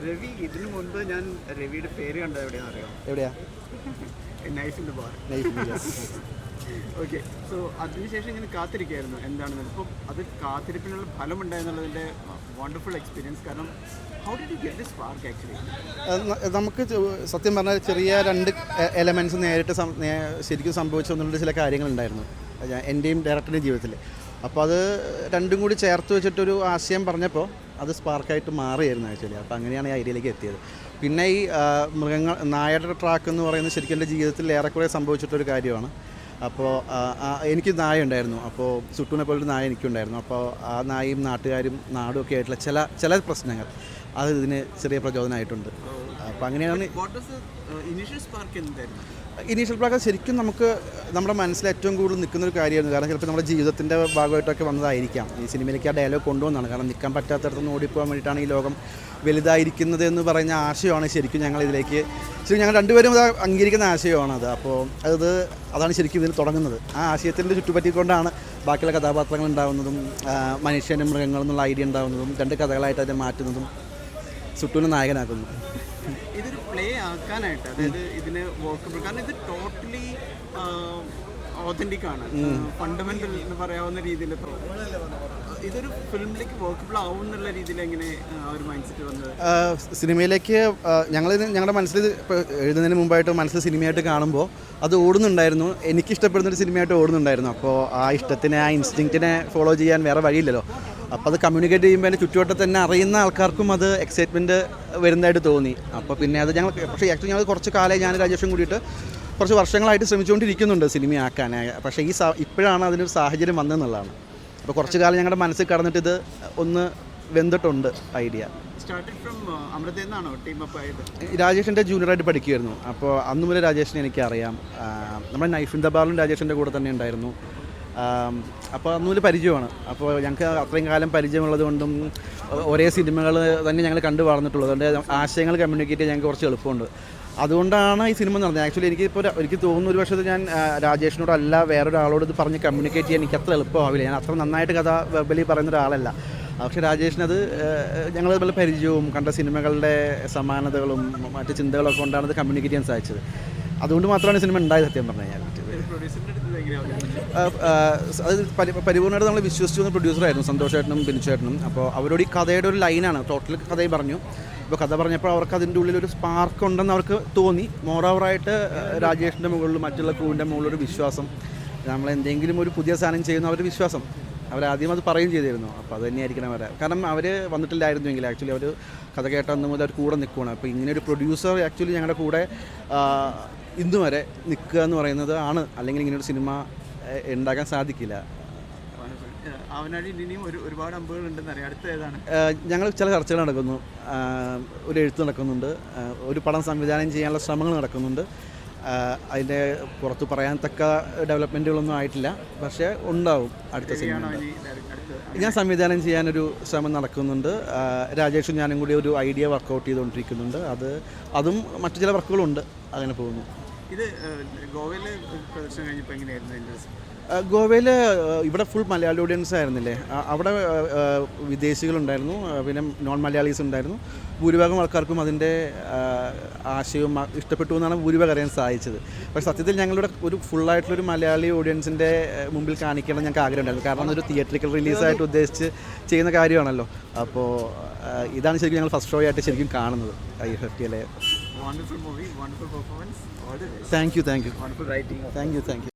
രവി ഇതിനു മുൻപ് ഞാൻ രവിയുടെ പേര് കണ്ടത് എവിടെയാണെന്ന് അറിയാം? എവിടെയാ? Knife in the bar. Okay, so അതിനുശേഷം ഇങ്ങനെ കാത്തിരിക്കുകയായിരുന്നു എന്താണെന്ന്. ഇപ്പോൾ അത് കാത്തിരിപ്പിനുള്ള ഫലമുണ്ടായെന്നുള്ളതിൻ്റെ വണ്ടർഫുൾ എക്സ്പീരിയൻസ്. കാരണം how did you get this spark actually? നമുക്ക് സത്യം പറഞ്ഞാൽ ചെറിയ രണ്ട് എലമെൻറ്റ്സ് നേരിട്ട് ശരിക്കും സംഭവിച്ചു എന്നുള്ള ചില കാര്യങ്ങളുണ്ടായിരുന്നു എൻ്റെയും ഡയറക്ടറുടെയും ജീവിതത്തിൽ. അപ്പോൾ അത് രണ്ടും കൂടി ചേർത്ത് വെച്ചിട്ടൊരു ആശയം പറഞ്ഞപ്പോൾ അത് സ്പാർക്കായിട്ട് മാറിയായിരുന്നു ആക്ച്വലി. അപ്പോൾ അങ്ങനെയാണ് ഈ ഐഡിയയിലേക്ക് എത്തിയത്. പിന്നെ ഈ നായയുടെ ട്രാക്ക് എന്ന് പറയുന്നത് ശരിക്കും എൻ്റെ ജീവിതത്തിൽ ഏറെക്കുറെ സംഭവിച്ചിട്ടൊരു കാര്യമാണ്. അപ്പോൾ എനിക്ക് നായ ഉണ്ടായിരുന്നു. അപ്പോൾ സുട്ടുവിനെ പോലൊരു നായ എനിക്കുണ്ടായിരുന്നു. അപ്പോൾ ആ നായയും നാട്ടുകാരും നാടും ഒക്കെ ആയിട്ടുള്ള ചില പ്രശ്നങ്ങൾ അത് ഇതിന് ചെറിയ പ്രചോദനമായിട്ടുണ്ട്. അപ്പോൾ അങ്ങനെയാണ് ഇനീഷ്യൽ സ്പാർക്ക്. ശരിക്കും നമുക്ക് നമ്മുടെ മനസ്സിൽ ഏറ്റവും കൂടുതൽ നിൽക്കുന്നൊരു കാര്യമായിരുന്നു. കാരണം ചിലപ്പോൾ നമ്മുടെ ജീവിതത്തിൻ്റെ ഭാഗമായിട്ടൊക്കെ വന്നതായിരിക്കാം. ഈ സിനിമയിലേക്ക് ആ ഡയലോഗ് കൊണ്ടുവന്നാണ്. കാരണം നിൽക്കാൻ പറ്റാത്തടത്തുനിന്ന് ഓടിപ്പോകാൻ വേണ്ടിയിട്ടാണ് ഈ ലോകം വലുതായിരിക്കുന്നത് എന്ന് പറയുന്ന ആശയമാണ് ശരിക്കും ഞങ്ങൾ രണ്ടുപേരും അത് അംഗീകരിക്കുന്ന ആശയമാണത്. അപ്പോൾ അതാണ് ശരിക്കും ഇതിൽ തുടങ്ങുന്നത്. ആ ആശയത്തിൻ്റെ ചുറ്റുപറ്റിക്കൊണ്ടാണ് ബാക്കിയുള്ള കഥാപാത്രങ്ങൾ ഉണ്ടാകുന്നതും മനുഷ്യനും മൃഗങ്ങളും എന്നുള്ള ഐഡിയ ഉണ്ടാകുന്നതും രണ്ട് കഥകളായിട്ട് അതിനെ മാറ്റുന്നതും സുട്ടുവിനെ നായകനാക്കുന്നു. ഇതൊരു പ്ലേ ആക്കാനായിട്ട്, അതായത് ഇതിന് വർക്കബിൾ, കാരണം ഇത് ടോട്ടലി ഓതൻറ്റിക് ആണ്, ഫണ്ടമെൻ്റൽ എന്ന് പറയാവുന്ന രീതിയിൽ. ഇതൊരു ഫിലിമിലേക്ക് വർക്കബിൾ ആവും എന്നുള്ള രീതിയിൽ എങ്ങനെ ആ ഒരു മൈൻഡ് സെറ്റ് വന്നത്? സിനിമയിലേക്ക് ഞങ്ങളുടെ മനസ്സിൽ എഴുതുന്നതിന് മുമ്പായിട്ട് മനസ്സിൽ സിനിമയായിട്ട് കാണുമ്പോൾ അത് ഓടുന്നുണ്ടായിരുന്നു. എനിക്കിഷ്ടപ്പെടുന്നൊരു സിനിമയായിട്ട് ഓടുന്നുണ്ടായിരുന്നു. അപ്പോൾ ആ ഇഷ്ടത്തിനെ, ആ ഇൻസ്റ്റിങ്ക്റ്റിനെ ഫോളോ ചെയ്യാൻ വേറെ വഴിയില്ലല്ലോ. അപ്പോൾ അത് കമ്മ്യൂണിക്കേറ്റ് ചെയ്യുമ്പോൾ അതിൻ്റെ ചുറ്റുവട്ടം തന്നെ അറിയുന്ന ആൾക്കാർക്കും അത് എക്സൈറ്റ്മെൻറ്റ് വരുന്നതായിട്ട് തോന്നി. അപ്പോൾ പിന്നെ അത് പക്ഷേ ആക്ച്വലി ഞങ്ങൾ കുറച്ച് കാലം ഞാൻ രാജേഷും കൂടിയിട്ട് കുറച്ച് വർഷങ്ങളായിട്ട് ശ്രമിച്ചുകൊണ്ടിരിക്കുന്നുണ്ട് സിനിമയാക്കാൻ. പക്ഷേ ഇപ്പോഴാണ് അതിനൊരു സാഹചര്യം വന്നതെന്നുള്ളതാണ്. അപ്പോൾ കുറച്ച് കാലം ഞങ്ങളുടെ മനസ്സിൽ കടന്നിട്ട് ഇത് ഒന്ന് വെന്തിട്ടുണ്ട് ഐഡിയ. രാജേഷിൻ്റെ ജൂനിയറായിട്ട് പഠിക്കുമായിരുന്നു. അപ്പോൾ അന്ന് മുതൽ രാജേഷിനെ എനിക്കറിയാം. നമ്മുടെ നൈഫ് ഇൻ ദ ബാറിലും രാജേഷിൻ്റെ കൂടെ തന്നെ ഉണ്ടായിരുന്നു. അപ്പോൾ അന്നൊരു പരിചയമാണ്. അപ്പോൾ ഞങ്ങൾക്ക് അത്രയും കാലം പരിചയമുള്ളത് കൊണ്ടും ഒരേ സിനിമകൾ തന്നെ ഞങ്ങൾ കണ്ടു വളർന്നിട്ടുള്ളത് കൊണ്ട് ആശയങ്ങൾ കമ്മ്യൂണിക്കേറ്റ് ചെയ്യാൻ ഞങ്ങൾക്ക് കുറച്ച് എളുപ്പമുണ്ട്. അതുകൊണ്ടാണ് ഈ സിനിമ നടന്നത്. ആക്ച്വലി എനിക്ക് തോന്നുന്നു ഒരു പക്ഷേ ഞാൻ രാജേഷിനോടല്ല വേറൊരാളോട് ഇത് പറഞ്ഞ് കമ്മ്യൂണിക്കേറ്റ് ചെയ്യാൻ എനിക്ക് അത്ര എളുപ്പമാവില്ല. ഞാൻ അത്ര നന്നായിട്ട് കഥ വെർബലി പറയുന്ന ഒരാളല്ല. പക്ഷേ രാജേഷിനത് ഞങ്ങൾ തമ്മിൽ പരിചയവും കണ്ട സിനിമകളുടെ സമാനതകളും മറ്റ് ചിന്തകളൊക്കെ കൊണ്ടാണ് ഇത് കമ്മ്യൂണിക്കേറ്റ് ചെയ്യാൻ സാധിച്ചത്. അതുകൊണ്ട് മാത്രമാണ് സിനിമ ഉണ്ടായത് സത്യം പറഞ്ഞു കഴിഞ്ഞാൽ. അത് പരിപൂർണ്ണമായിട്ട് നമ്മൾ വിശ്വസിച്ചു വന്ന പ്രൊഡ്യൂസറായിരുന്നു സന്തോഷേട്ടനും ബിനുചേട്ടനും. അപ്പോൾ അവരോട് ഈ കഥയുടെ ഒരു ലൈനാണ്, ടോട്ടൽ കഥയും പറഞ്ഞു. ഇപ്പോൾ കഥ പറഞ്ഞപ്പോൾ അവർക്ക് അതിൻ്റെ ഉള്ളിലൊരു സ്പാർക്ക് ഉണ്ടെന്ന് അവർക്ക് തോന്നി. മോറോവറായിട്ട് രാജേഷിൻ്റെ മുകളിൽ മറ്റുള്ള ക്രൂവിൻ്റെ മുകളിലൊരു വിശ്വാസം, നമ്മളെന്തെങ്കിലും ഒരു പുതിയ സാധനം ചെയ്യുന്ന അവരുടെ വിശ്വാസം അവരാദ്യം അത് പറയുകയും ചെയ്തിരുന്നു. അപ്പോൾ അത് തന്നെയായിരിക്കണം അവരെ. കാരണം അവർ വന്നിട്ടില്ലായിരുന്നുവെങ്കിൽ ആക്ച്വലി അവർ കഥ കേട്ടന്ന് മുതൽ അവർ കൂടെ നിൽക്കുകയാണ്. അപ്പോൾ ഇങ്ങനെ ഒരു പ്രൊഡ്യൂസർ ആക്ച്വലി ഞങ്ങളുടെ കൂടെ ഇന്ന് വരെ നിൽക്കുക എന്ന് പറയുന്നത് ആണ്, അല്ലെങ്കിൽ ഇങ്ങനൊരു സിനിമ ഉണ്ടാക്കാൻ സാധിക്കില്ല. ഒരുപാട് അമ്പുകൾ ഉണ്ടെന്ന് അറിയാം. അടുത്ത ഏതാണ്? ഞങ്ങൾ ചില ചർച്ചകൾ നടക്കുന്നു, ഒരു എഴുത്ത് നടക്കുന്നുണ്ട്, ഒരു പടം സംവിധാനം ചെയ്യാനുള്ള ശ്രമങ്ങൾ നടക്കുന്നുണ്ട്. അതിൻ്റെ പുറത്ത് പറയാൻ തക്ക ഡെവലപ്മെൻറ്റുകളൊന്നും ആയിട്ടില്ല, പക്ഷേ ഉണ്ടാവും അടുത്ത സിനിമ. ഞാൻ സംവിധാനം ചെയ്യാനൊരു ശ്രമം നടക്കുന്നുണ്ട്. രാജേഷും ഞാനും കൂടി ഒരു ഐഡിയ വർക്കൗട്ട് ചെയ്തുകൊണ്ടിരിക്കുന്നുണ്ട്. അതും മറ്റു ചില വർക്കുകളുണ്ട്. അങ്ങനെ പോകുന്നു. ഇത് ഗോവയിൽ പ്രദർശനം കഴിഞ്ഞപ്പോൾ എങ്ങനെയായിരുന്നു? ഗോവയിൽ ഇവിടെ ഫുൾ മലയാളി ഓഡിയൻസ് ആയിരുന്നില്ലേ. അവിടെ വിദേശികളുണ്ടായിരുന്നു, പിന്നെ നോൺ മലയാളീസ് ഉണ്ടായിരുന്നു. ഭൂരിഭാഗം ആൾക്കാർക്കും അതിൻ്റെ ആശയവും ഇഷ്ടപ്പെട്ടു എന്നാണ് ഭൂരിഭാഗം അറിയാൻ സാധിച്ചത്. പക്ഷേ സത്യത്തിൽ ഞങ്ങളുടെ ഒരു ഫുള്ളായിട്ടുള്ളൊരു മലയാളി ഓഡിയൻസിൻ്റെ മുമ്പിൽ കാണിക്കണം ഞങ്ങൾക്ക് ആഗ്രഹം ഉണ്ടായിരുന്നു. കാരണം അതൊരു തിയേറ്ററിക്കൽ റിലീസായിട്ട് ഉദ്ദേശിച്ച് ചെയ്യുന്ന കാര്യമാണല്ലോ. അപ്പോൾ ഇതാണ് ശരിക്കും ഞങ്ങൾ ഫസ്റ്റ് ഷോ ആയിട്ട് ശരിക്കും കാണുന്നത് IFFTയിലെ. Wonderful movie, wonderful performance. All the best. Thank you. Wonderful writing. Thank you.